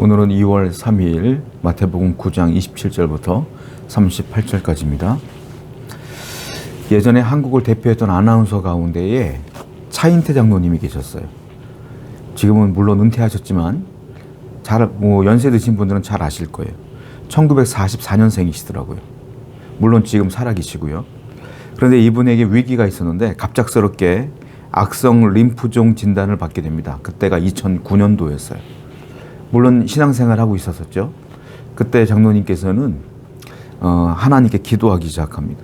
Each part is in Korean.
오늘은 2월 3일 마태복음 9장 27절부터 38절까지입니다. 예전에 한국을 대표했던 아나운서 가운데에 차인태 장로님이 계셨어요. 지금은 물론 은퇴하셨지만 연세 드신 분들은 잘 아실 거예요. 1944년생이시더라고요. 물론 지금 살아계시고요. 그런데 이분에게 위기가 있었는데 갑작스럽게 악성 림프종 진단을 받게 됩니다. 그때가 2009년도였어요. 물론 신앙생활하고 있었었죠. 그때 장로님께서는 하나님께 기도하기 시작합니다.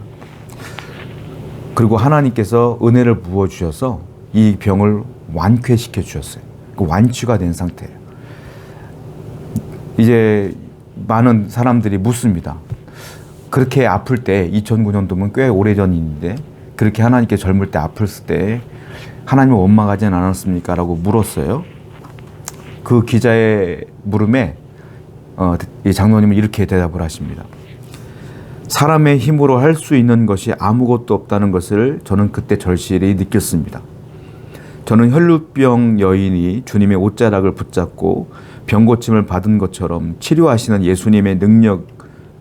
그리고 하나님께서 은혜를 부어주셔서 이 병을 완쾌시켜 주셨어요. 완치가 된 상태예요. 이제 많은 사람들이 묻습니다. 그렇게 아플 때 2009년도면 꽤 오래전인데 그렇게 하나님께 젊을 때 아팠을 때 하나님을 원망하지는 않았습니까? 라고 물었어요. 그 기자의 물음에 이 장로님은 이렇게 대답을 하십니다. 사람의 힘으로 할 수 있는 것이 아무것도 없다는 것을 저는 그때 절실히 느꼈습니다. 저는 혈루병 여인이 주님의 옷자락을 붙잡고 병고침을 받은 것처럼 치료하시는 예수님의 능력,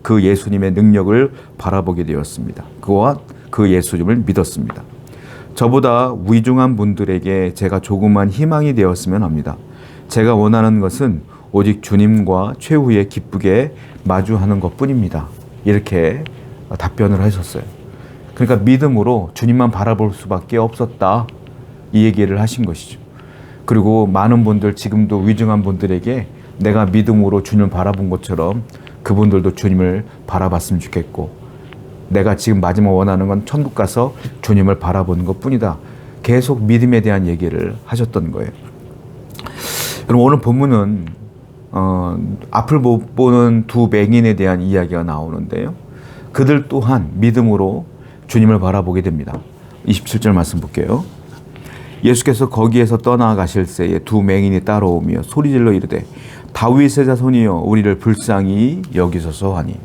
그 예수님의 능력을 바라보게 되었습니다. 그와 그 예수님을 믿었습니다. 저보다 위중한 분들에게 제가 조그만 희망이 되었으면 합니다. 제가 원하는 것은 오직 주님과 최후에 기쁘게 마주하는 것뿐입니다. 이렇게 답변을 하셨어요. 그러니까 믿음으로 주님만 바라볼 수밖에 없었다. 이 얘기를 하신 것이죠. 그리고 많은 분들, 지금도 위중한 분들에게 내가 믿음으로 주님을 바라본 것처럼 그분들도 주님을 바라봤으면 좋겠고, 내가 지금 마지막 원하는 건 천국 가서 주님을 바라보는 것뿐이다. 계속 믿음에 대한 얘기를 하셨던 거예요. 그럼 오늘 본문은 앞을 못 보는 두 맹인에 대한 이야기가 나오는데요. 그들 또한 믿음으로 주님을 바라보게 됩니다. 27절 말씀 볼게요. 예수께서 거기에서 떠나가실 새에 두 맹인이 따라오며 소리질러 이르되 다윗의 자손이여 우리를 불쌍히 여기소서 하니.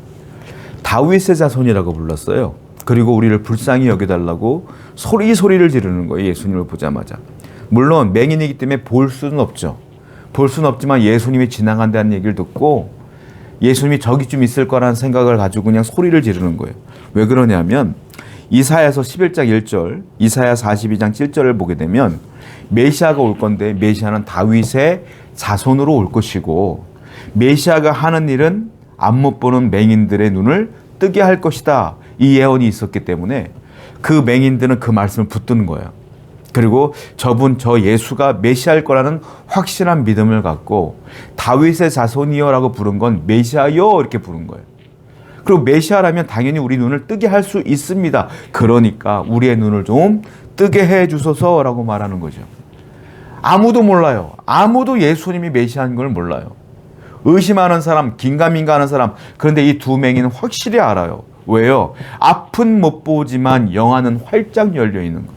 다윗의 자손이라고 불렀어요. 그리고 우리를 불쌍히 여겨달라고 소리를 지르는 거예요. 예수님을 보자마자. 물론 맹인이기 때문에 볼 수는 없죠. 볼 수는 없지만 예수님이 지나간다는 얘기를 듣고 예수님이 저기쯤 있을 거라는 생각을 가지고 그냥 소리를 지르는 거예요. 왜 그러냐면 이사야서 11장 1절, 이사야 42장 7절을 보게 되면 메시아가 올 건데 메시아는 다윗의 자손으로 올 것이고 메시아가 하는 일은 안 못 보는 맹인들의 눈을 뜨게 할 것이다. 이 예언이 있었기 때문에 그 맹인들은 그 말씀을 붙드는 거예요. 그리고 저 예수가 메시아일 거라는 확실한 믿음을 갖고 다윗의 자손이여라고 부른 건 메시아여 이렇게 부른 거예요. 그리고 메시아라면 당연히 우리 눈을 뜨게 할 수 있습니다. 그러니까 우리의 눈을 좀 뜨게 해 주소서라고 말하는 거죠. 아무도 몰라요. 아무도 예수님이 메시아인 걸 몰라요. 의심하는 사람, 긴가민가하는 사람. 그런데 이 두 맹인은 확실히 알아요. 왜요? 앞은 못 보지만 영안은 활짝 열려 있는 거예요.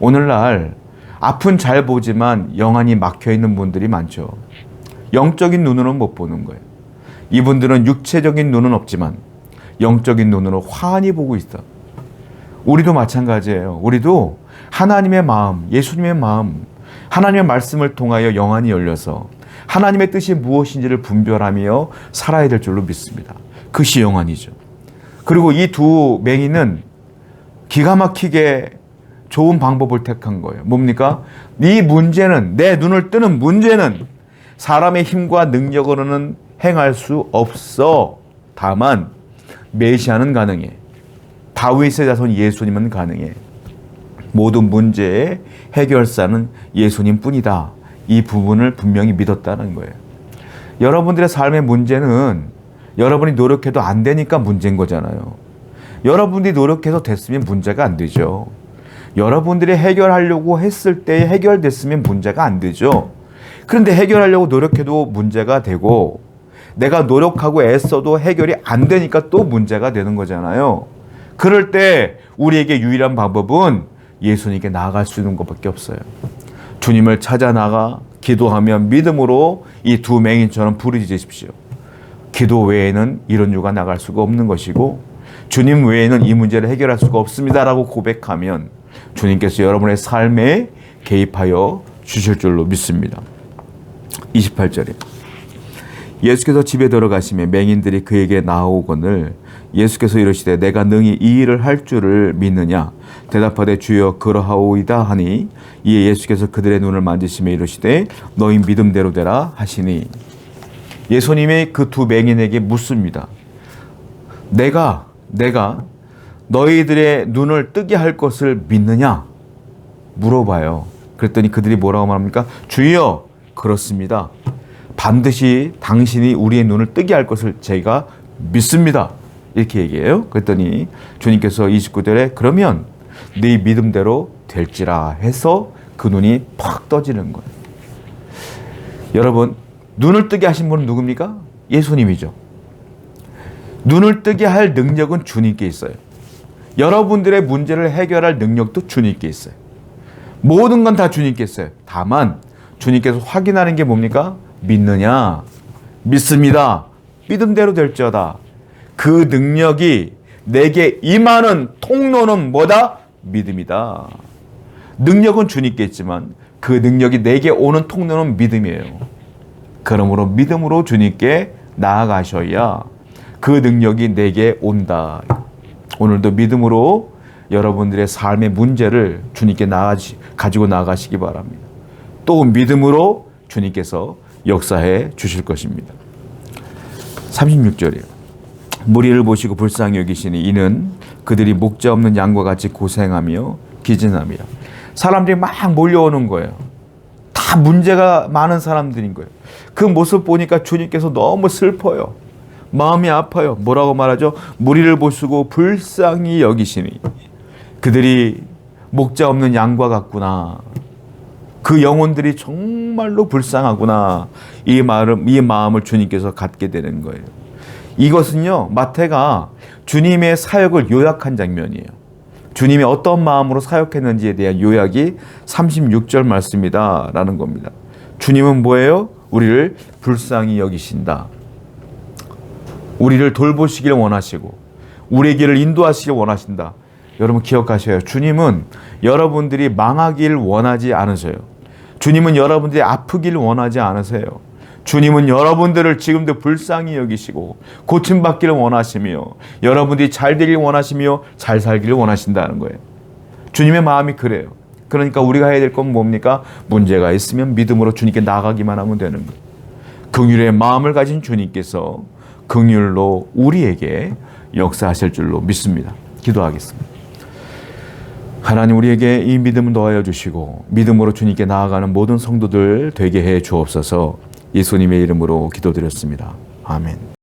오늘날 앞은 잘 보지만 영안이 막혀 있는 분들이 많죠. 영적인 눈으로는 못 보는 거예요. 이분들은 육체적인 눈은 없지만 영적인 눈으로 환히 보고 있어. 우리도 마찬가지예요. 우리도 하나님의 마음, 예수님의 마음, 하나님의 말씀을 통하여 영안이 열려서 하나님의 뜻이 무엇인지를 분별하며 살아야 될 줄로 믿습니다. 그것이 영안이죠. 그리고 이 두 맹인은 기가 막히게 좋은 방법을 택한 거예요. 뭡니까? 네 문제는, 내 눈을 뜨는 문제는 사람의 힘과 능력으로는 행할 수 없어. 다만 메시아는 가능해. 다윗의 자손 예수님은 가능해. 모든 문제의 해결사는 예수님 뿐이다. 이 부분을 분명히 믿었다는 거예요. 여러분들의 삶의 문제는 여러분이 노력해도 안 되니까 문제인 거잖아요. 여러분들이 노력해서 됐으면 문제가 안 되죠. 여러분들이 해결하려고 했을 때 해결됐으면 문제가 안 되죠. 그런데 해결하려고 노력해도 문제가 되고 내가 노력하고 애써도 해결이 안 되니까 또 문제가 되는 거잖아요. 그럴 때 우리에게 유일한 방법은 예수님께 나아갈 수 있는 것밖에 없어요. 주님을 찾아 나가 기도하며 믿음으로 이 두 맹인처럼 부르짖으십시오. 기도 외에는 이런 유가 나갈 수가 없는 것이고 주님 외에는 이 문제를 해결할 수가 없습니다라고 고백하면 주님께서 여러분의 삶에 개입하여 주실 줄로 믿습니다. 28절에 예수께서 집에 들어가시매 맹인들이 그에게 나오거늘 예수께서 이르시되 내가 능히 이 일을 할 줄을 믿느냐 대답하되 주여 그러하오이다 하니 이에 예수께서 그들의 눈을 만지시며 이르시되 너희 믿음대로 되라 하시니 예수님이 그 두 맹인에게 묻습니다. 내가 너희들의 눈을 뜨게 할 것을 믿느냐 물어봐요. 그랬더니 그들이 뭐라고 말합니까? 주여 그렇습니다. 반드시 당신이 우리의 눈을 뜨게 할 것을 저희가 믿습니다. 이렇게 얘기해요. 그랬더니 주님께서 29절에 그러면 네 믿음대로 될지라 해서 그 눈이 팍 떠지는 거예요. 여러분, 눈을 뜨게 하신 분은 누굽니까? 예수님이죠. 눈을 뜨게 할 능력은 주님께 있어요. 여러분들의 문제를 해결할 능력도 주님께 있어요. 모든 건 다 주님께 있어요. 다만 주님께서 확인하는 게 뭡니까? 믿느냐? 믿습니다. 믿음대로 될지어다. 그 능력이 내게 임하는 통로는 뭐다? 믿음이다. 능력은 주님께 있지만 그 능력이 내게 오는 통로는 믿음이에요. 그러므로 믿음으로 주님께 나아가셔야 그 능력이 내게 온다. 오늘도 믿음으로 여러분들의 삶의 문제를 주님께 가지고 나아가시기 바랍니다. 또 믿음으로 주님께서 역사해 주실 것입니다. 36절이에요. 무리를 보시고 불쌍히 여기시니 이는 그들이 목자 없는 양과 같이 고생하며 기진함이라. 사람들이 막 몰려오는 거예요. 다 문제가 많은 사람들인 거예요. 그 모습 보니까 주님께서 너무 슬퍼요. 마음이 아파요. 뭐라고 말하죠? 무리를 보시고 불쌍히 여기시니 그들이 목자 없는 양과 같구나. 그 영혼들이 정말로 불쌍하구나. 이 마음을 주님께서 갖게 되는 거예요. 이것은요, 마태가 주님의 사역을 요약한 장면이에요. 주님이 어떤 마음으로 사역했는지에 대한 요약이 36절 말씀이다라는 겁니다. 주님은 뭐예요? 우리를 불쌍히 여기신다. 우리를 돌보시길 원하시고 우리의 길을 인도하시길 원하신다. 여러분 기억하셔요. 주님은 여러분들이 망하길 원하지 않으세요. 주님은 여러분들이 아프길 원하지 않으세요. 주님은 여러분들을 지금도 불쌍히 여기시고 고침받기를 원하시며 여러분들이 잘 되길 원하시며 잘 살기를 원하신다는 거예요. 주님의 마음이 그래요. 그러니까 우리가 해야 될 건 뭡니까? 문제가 있으면 믿음으로 주님께 나가기만 하면 되는 거예요. 긍휼의 마음을 가진 주님께서 긍휼로 우리에게 역사하실 줄로 믿습니다. 기도하겠습니다. 하나님, 우리에게 이 믿음을 더하여 주시고 믿음으로 주님께 나아가는 모든 성도들 되게 해 주옵소서. 예수님의 이름으로 기도드렸습니다. 아멘.